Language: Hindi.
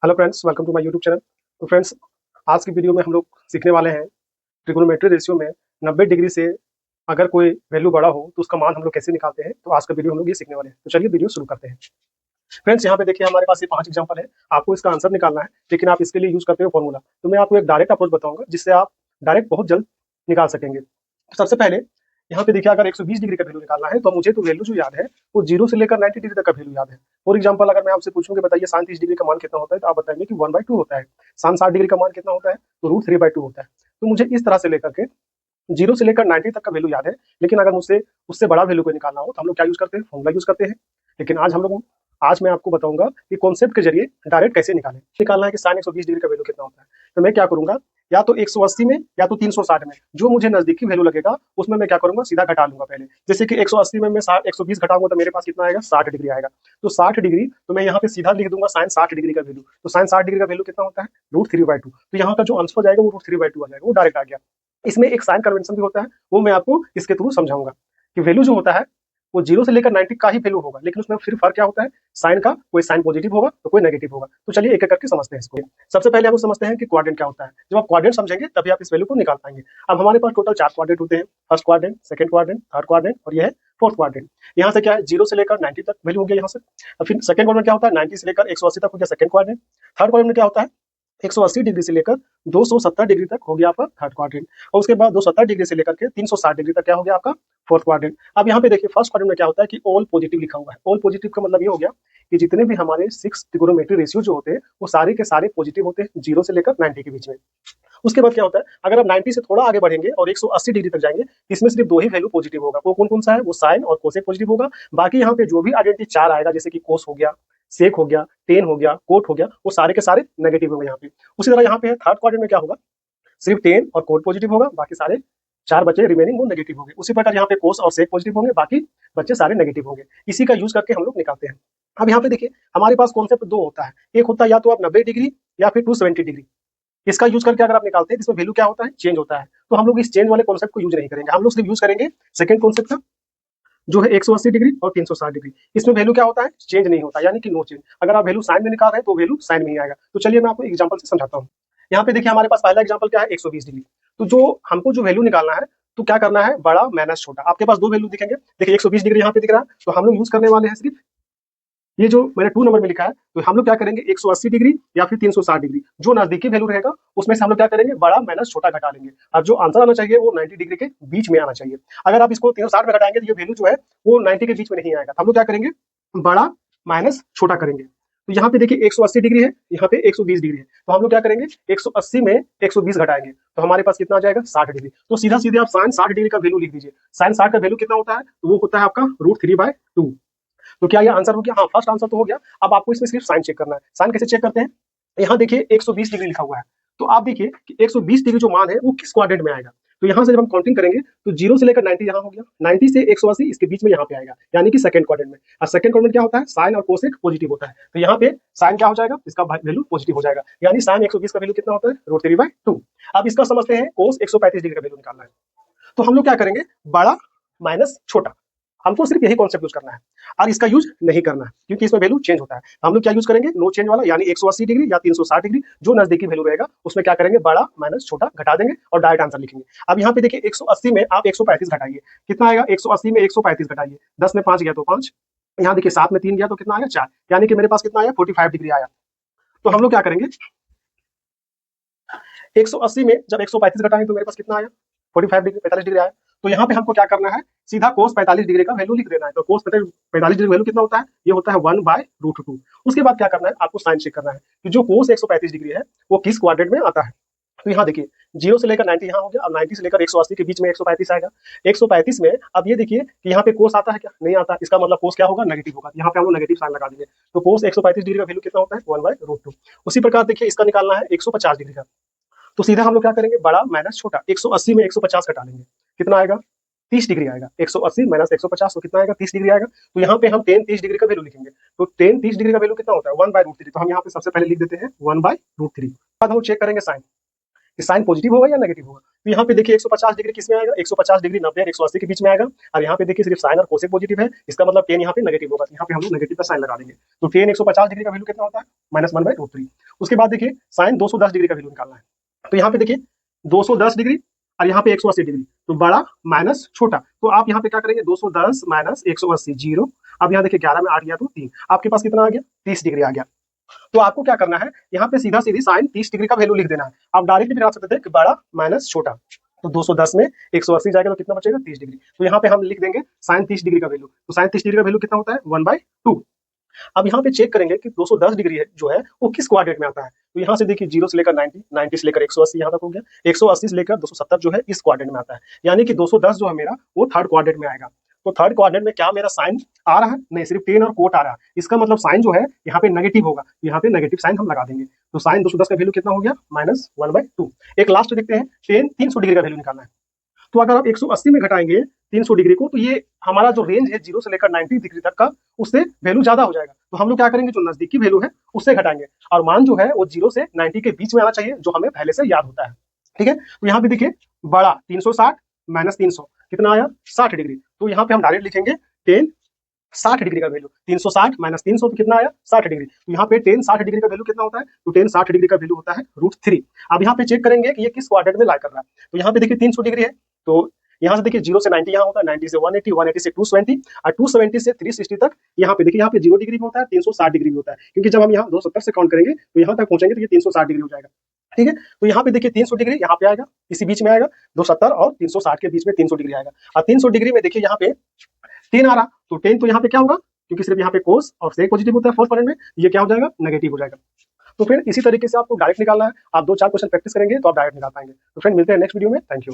Hello friends, welcome to my YouTube channel. तो फ्रेंड्स, आज की वीडियो में हम लोग सीखने वाले हैं ट्रिग्नोमेट्री रेशियो में 90 डिग्री से अगर कोई वैल्यू बड़ा हो तो उसका मान हम लोग कैसे निकालते हैं। तो आज का वीडियो हम लोग ये सीखने वाले हैं। तो चलिए वीडियो शुरू करते हैं। फ्रेंड्स, यहाँ पे देखिए हमारे पास ये 5 एग्जांपल है। आपको इसका आंसर निकालना है, लेकिन आप इसके लिए यूज करते हो फॉर्मूला। तो मैं आपको एक डायरेक्ट अप्रोच बताऊंगा जिससे आप डायरेक्ट बहुत जल्द निकाल सकेंगे। तो सबसे पहले यहाँ पे देखिए, अगर 120 डिग्री का वैल्यू निकालना है तो मुझे तो वैल्यू जो याद है वो 0 से लेकर 90 डिग्री तक का वैल्यू याद है। फॉर एग्जांपल, अगर मैं आपसे पूछूं कि बताइए sin 30 डिग्री का मान कितना होता है, तो आप बताएंगे कि 1/2 होता है। sin 60 डिग्री का मान कितना होता है, तो √3/2 होता है। तो मुझे इस तरह से लेकर के 0 से लेकर 90 तक का वैल्यू याद है। लेकिन अगर मुझसे उससे बड़ा वैल्यू को निकालना हो तो हम लोग क्या यूज करते हैं, फॉर्मूला यूज करते हैं। लेकिन आज मैं आपको बताऊंगा कि कॉन्सेप्ट के जरिए डायरेक्ट कैसे निकालना है कि sin 120 डिग्री का वैल्यू कितना होता है। तो मैं क्या करूंगा, या तो 180 में या तो 360 में, जो मुझे नजदीकी वैल्यू लगेगा उसमें मैं क्या करूंगा, सीधा घटा लूंगा पहले। जैसे कि 180 में मैं 120 घटाऊंगा तो मेरे पास कितना आएगा, 60 डिग्री आएगा। तो 60 डिग्री तो मैं यहाँ पे सीधा लिख दूंगा sin 60 डिग्री का वैल्यू। तो sin 60 डिग्री का वैल्यू कितना होता है, √3/2। तो यहाँ का जो आंसर हो जाएगा वो √3/2 आ जाएगा, वो डायरेक्ट आ गया। इसमें एक साइन कन्वेंशन भी होता है, वो मैं आपको इसके थ्रू समझाऊंगा कि वैल्यू जो होता है वो 0 से लेकर 90 का ही वैल्यू होगा, लेकिन उसमें फिर फर्क क्या होता है, साइन का, कोई साइन पॉजिटिव होगा तो कोई नेगेटिव होगा। तो चलिए एक एक करके समझते हैं इसको। सबसे पहले हम लोग समझते हैं कि क्वाड्रेंट क्या होता है। जब आप क्वाड्रेंट समझेंगे तभी आप इस वैल्यू को निकाल पाएंगे। अब हमारे पास टोटल 4 क्वाड्रेंट होते हैं। First quadrant, second quadrant, third quadrant और ये है फोर्थ क्वाड्रेंट। यहाँ से क्या है, 0 से लेकर 90 तक वैल्यू हो गया यहाँ से। अब फिर सेकंड क्वाड्रेंट क्या होता है, 90 से लेकर 180 तक हो गया सेकंड क्वाड्रेंट। थर्ड क्वाड्रेंट में क्या होता है, 180 डिग्री से लेकर 270 डिग्री तक हो गया आपका थर्ड क्वाड्रेंट। और उसके बाद 270 डिग्री से लेकर के 360 डिग्री तक क्या हो गया आपका फोर्थ क्वाड्रेंट। अब यहाँ पे देखिए फर्स्ट क्वाड्रेंट में क्या होता है कि ऑल पॉजिटिव लिखा हुआ है। ऑल पॉजिटिव का मतलब ये हो गया कि जितने भी हमारे 6 ट्रिगोनोमेट्री रेशियो जो होते हैं वो सारे के सारे पॉजिटिव होते हैं, 0 से लेकर 90 के बीच में। उसके बाद क्या होता है, अगर आप 90 से थोड़ा आगे बढ़ेंगे और 180 डिग्री तक जाएंगे, इसमें सिर्फ 2 ही वैल्यू पॉजिटिव होगा। वो कौन कौन सा है, वो साइन और कोसेक पॉजिटिव होगा। बाकी यहाँ पे जो भी आइडेंटिटी 4 आएगा, जैसे कि कोस हो गया, सेक हो गया, टेन हो गया, कोट हो गया, वो सारे के सारे नेगेटिव होंगे यहाँ पे। उसी तरह यहाँ पे है थर्ड क्वाड्रेंट में क्या होगा, सिर्फ टेन और कोट पॉजिटिव होगा, बाकी सारे 4 बचे रिमेनिंग वो नेगेटिव होंगे। उसी प्रकार यहाँ पे कोस और सेक पॉजिटिव होंगे, बाकी बच्चे सारे नेगेटिव होंगे। इसी का यूज करके हम लोग निकालते हैं। अब यहाँ पे देखिए हमारे पास कॉन्सेप्ट 2 होता है। एक होता है या तो आप 90 डिग्री या फिर 270 डिग्री। इसका यूज करके अगर आप निकालते हैं, इसमें वैल्यू क्या होता है, चेंज होता है। तो हम लोग इस चेंज वाले कॉन्सेप्ट को यूज नहीं करेंगे, हम लोग सिर्फ यूज करेंगे सेकंड कॉन्सेप्ट का, जो है 180 डिग्री और 360 डिग्री। इसमें वैल्यू क्या होता है, चेंज नहीं होता, यानी कि नो चेंज। अगर आप वैल्यू साइन में निकाल रहे हैं तो वैल्यू साइन में ही आएगा। तो चलिए मैं आपको एग्जांपल से समझाता हूँ। यहाँ पे देखिए हमारे पास पहला एग्जांपल क्या है, 120 डिग्री। तो जो हमको जो वैल्यू निकालना है, तो क्या करना है, बड़ा माइनस छोटा। आपके पास 2 वैल्यू दिखेंगे। देखिए 120 डिग्री यहाँ पे दिख रहा है, तो हम लोग यूज करने वाले हैं सिर्फ ये जो मैंने 2 नंबर में लिखा है। तो हम लोग क्या करेंगे, 180 डिग्री या फिर 360 डिग्री, जो नजदीकी वैल्यू रहेगा उसमें से हम लोग क्या करेंगे, बड़ा माइनस छोटा घटा लेंगे। अब जो आंसर आना चाहिए वो 90 डिग्री के बीच में आना चाहिए। अगर आप इसको 360 में घटाएंगे तो ये वैल्यू जो है वो 90 के बीच में नहीं आएगा। तो हम लोग क्या करेंगे, बड़ा माइनस छोटा करेंगे। तो यहाँ पे देखिए 180 डिग्री है, यहाँ पे 120 डिग्री है। तो हम लोग क्या करेंगे, 180 में 120 घटाएंगे तो हमारे पास कितना आ जाएगा, 60 डिग्री। तो सीधा सीधे आप साइन 60 डिग्री का वैल्यू लिख दीजिए। साइन 60 का वैल्यू कितना होता है, तो वो होता है आपका √3/2। तो क्या ये आंसर हो गया, हाँ फर्स्ट आंसर तो हो गया। अब आपको इसमें सिर्फ साइन चेक करना है। साइन कैसे चेक करते हैं, यहाँ देखिए 120 डिग्री लिखा हुआ है। तो आप देखिए कि 120 डिग्री जो मान है वो किस क्वाड्रेंट में आएगा। तो यहाँ से जब हम काउंटिंग करेंगे तो 0 से लेकर 90 यहाँ हो गया, 90 से 180 इसके बीच में यहाँ पे आएगा, यानी कि सेकंड क्वाड्रेंट में। और सेकंड क्वाड्रेंट क्या होता है, साइन और कोसेक पॉजिटिव होता है। तो यहाँ पे साइन क्या हो जाएगा, इसका वैल्यू पॉजिटिव हो जाएगा, यानी साइन 120 का वैल्यू कितना होता है, √3/2। अब इसका समझते हैं, कोस 135 डिग्री का वैल्यू निकालना है। तो हम लोग क्या करेंगे, बड़ा माइनस छोटा। हमको सिर्फ यही कॉन्सेप्ट यूज करना है और इसका यूज नहीं करना है, क्योंकि इसमें वैल्यू चेंज होता है। हम लोग क्या यूज करेंगे, नो चेंज वाला, यानी 180 डिग्री या 360 डिग्री, जो नजदीकी वैल्यू रहेगा उसमें क्या करेंगे, बड़ा माइनस छोटा घटा देंगे और डायरेक्ट आंसर लिखेंगे। अब यहाँ पे देखिए 180 में आप 135 घटाइए, कितना आएगा, 180 में 135 घटाइए, 10 में 5 गया तो 5, यहाँ देखिए 7 में 3 गया तो कितना आया, 4, यानी कि मेरे पास कितना आया, 45 डिग्री आया। तो हम लोग क्या करेंगे, 180 में जब 135 घटाएंगे तो मेरे पास कितना आया, 45 डिग्री, 45 डिग्री आया। तो यहाँ पे हमको क्या करना है, सीधा कोस 45 डिग्री का वैल्यू लिख देना है। तो कोस 45 डिग्री वैल्यू कितना होता है, ये होता है 1/√2। उसके बाद क्या करना है, आपको साइन चेक करना है कि जो कोस 135 डिग्री है वो किस क्वाड्रेंट में आता है। तो यहाँ देखिए 0 से लेकर 90 यहाँ हो गया, अब 90 से लेकर 180 के बीच में 135 आएगा। 135 में अब ये देखिए कि यहाँ पे कोस आता है क्या, नहीं आता। इसका मतलब कोस क्या होगा, नेगेटिव होगा। यहाँ पे हम लोग नेगेटिव साइन लगा देंगे। तो कोस 135 डिग्री का वैल्यू कितना होता है, 1/√2। उसी प्रकार देखिए इसका निकालना है 150 डिग्री का। तो सीधा हम लोग क्या करेंगे, बड़ा माइनस छोटा, 180 में 150 घटा लेंगे, कितना आएगा, 30 डिग्री आएगा। 180 माइनस 150 तो कितना आएगा, 30 डिग्री आएगा। तो यहाँ पे हम 10 30 डिग्री का वैल्यू लिखेंगे। तो 10 30 डिग्री का वैल्यू कितना होता है, 1/√3। तो हम यहाँ पे सबसे पहले लिख देते हैं 1/√3। बाद हम चेक करेंगे साइन, कि साइन पॉजिटिव होगा या नेगेटिव होगा। तो यहाँ पे देखिए 150 डिग्री किस में आएगा, 150 डिग्री 90 और 180 के बीच में आएगा। और यहाँ पे देखिए सिर्फ साइन और कोसेक पॉजिटिव है, इसका मतलब टेन यहाँ पे नेगेटिव होगा, तो यहाँ पे हम लोग नेगेटिव का साइन लगा देंगे। तो टेन 150 डिग्री का वैल्यू कितना होता है, -1/√3। उसके बाद देखिए साइन 210 डिग्री का वैल्यू निकालना है। तो यहाँ पे देखिए 210 डिग्री और यहाँ पे 180 डिग्री, तो बड़ा माइनस छोटा। तो आप यहाँ पे क्या करेंगे, 210 माइनस 180 जीरो। अब यहाँ देखिए 11 में 8 गया तो 3, आपके पास कितना आ गया, 30 डिग्री आ गया। तो आपको क्या करना है, यहाँ पे सीधा सीधी साइन 30 डिग्री का वैल्यू लिख देना है। आप डायरेक्टली भी बना सकते थे कि बड़ा माइनस छोटा। तो 210 में 180 जाएगा तो कितना बचेगा, 30 डिग्री। तो यहाँ पे हम लिख देंगे साइन 30 डिग्री का वैल्यू। तो साइन 30 डिग्री का वैल्यू कितना होता है, 1/2। अब यहाँ पे चेक करेंगे कि 210 डिग्री है जो है वो किस क्वाड्रेंट में आता है। तो यहाँ से देखिए 0 से लेकर 90, 90 से लेकर 180 यहाँ तक हो गया, 180 से लेकर 270 जो है इस क्वाड्रेंट में आता है। यानी कि 210 जो है मेरा वो थर्ड क्वाड्रेंट में आएगा। तो थर्ड क्वाड्रेंट में क्या मेरा साइन आ रहा है, नहीं सिर्फ टेन और कोट आ रहा है, इसका मतलब साइन जो है यहाँ पे नेगेटिव होगा। यहाँ पे नेगेटिव साइन हम लगा देंगे। तो साइन 210 का वैल्यू कितना हो गया, -1/2। एक लास्ट देखते हैं, टेन 300 डिग्री का वैल्यू निकालना है। तो अगर आप 180 में घटाएंगे 300 डिग्री को, तो ये हमारा जो रेंज है 0 से लेकर 90 डिग्री तक का, उससे वैल्यू ज्यादा हो जाएगा। तो हम लोग क्या करेंगे, जो नजदीकी वैल्यू है उससे घटाएंगे, और मान जो है वो 0 से 90 के बीच में आना चाहिए, जो हमें पहले से याद होता है। ठीक है, तो यहाँ पे देखिए बड़ा 360 माइनस 300 कितना आया, 60 डिग्री। तो यहाँ पे हम डायरेक्ट लिखेंगे टेन 60 डिग्री का वैल्यू, 360 माइनस 300 तो कितना आया, 60 डिग्री। तो यहाँ पे टेन 60 डिग्री का वैल्यू कितना होता है, तो टेन 60 डिग्री का वैल्यू होता है √3। अब यहाँ पे चेक करेंगे कि ये किस क्वाड्रेंट में लाई कर रहा है। तो यहाँ पे देखिए 300 डिग्री है, तो यहाँ से देखिए 0 से 90 यहाँ होता है, 90 से 180, 180 से 270 और 270 से 360 तक। यहाँ पे देखिए यहाँ पे 0 डिग्री भी होता है, 360 डिग्री भी होता है, क्योंकि जब हम यहाँ 270 से काउंट करेंगे तो यहाँ तक पहुंचेंगे तो ये 360 डिग्री हो जाएगा। ठीक है, तो यहाँ पे देखिए 300 डिग्री यहाँ पे आएगा, इसी बीच में आएगा, 270 और 360 के बीच में 300 डिग्री आएगा। और 300 डिग्री में देखिए यहाँ पे 10 आ रहा, तो 10 तो यहाँ पे क्या होगा, क्योंकि सिर्फ यहाँ पे कोस और सेक पॉजिटिव होता है फोर्थ क्वाड्रेंट में, ये क्या हो जाएगा, नेगेटिव हो जाएगा। तो फिर इसी तरीके से आपको डायरेक्ट निकालना है। आप 2-4 क्वेश्चन प्रैक्टिस करेंगे तो आप डायरेक्ट निकाल पाएंगे। तो फ्रेंड मिलते हैं नेक्स्ट वीडियो में, थैंक यू।